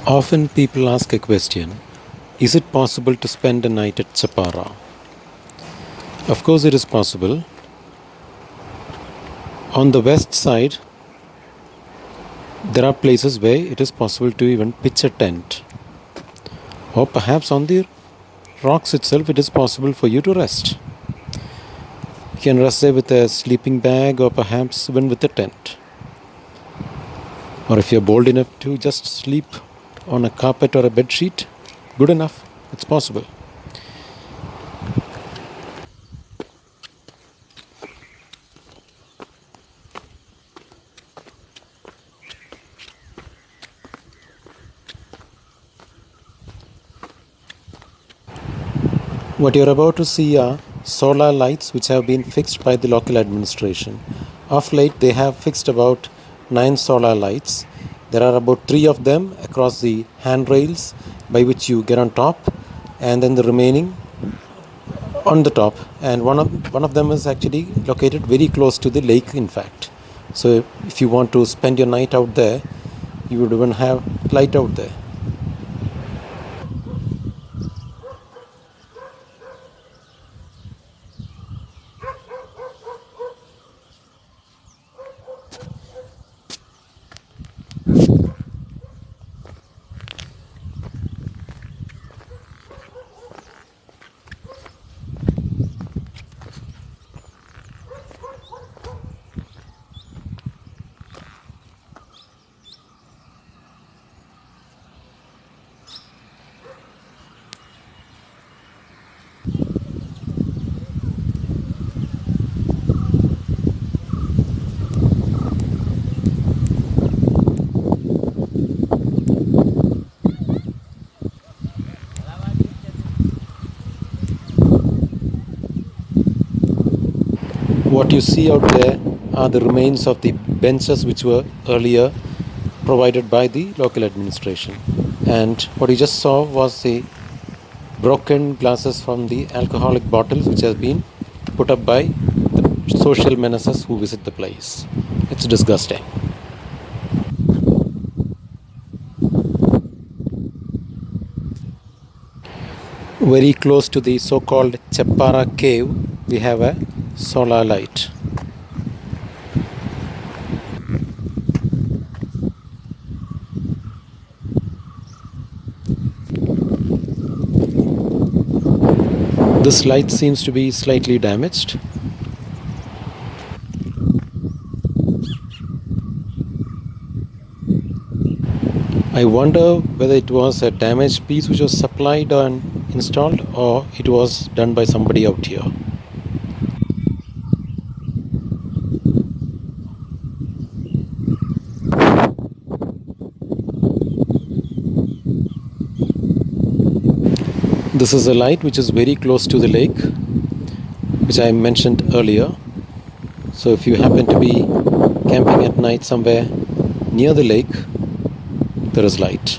Often people ask a question: is it possible to spend a night at CHEPPARA? Of course, it is possible. On the west side, there are places where it is possible to even pitch a tent, or perhaps on the rocks itself, it is possible for you to rest. You can rest there with a sleeping bag, or perhaps even with a tent. Or if you're bold enough to just sleep on a carpet or a bed sheet, good enough, it's possible. What you're about to see are solar lights which have been fixed by the local administration. Of late, they have fixed about 9 solar lights. There are about 3 of them across the handrails by which you get on top, and then the remaining on the top. And one of them is actually located very close to the lake, in fact. So if you want to spend your night out there, you would even have light out there. What you see out there are the remains of the benches which were earlier provided by the local administration. And what you just saw was the broken glasses from the alcoholic bottles which has been put up by the social menaces who visit the place. It's disgusting. Very close to the so-called CHEPPARA cave, we have a solar light. This light seems to be slightly damaged. I wonder whether it was a damaged piece which was supplied and installed, or it was done by somebody out here. This is a light which is very close to the lake, which I mentioned earlier. So if you happen to be camping at night somewhere near the lake, there is light.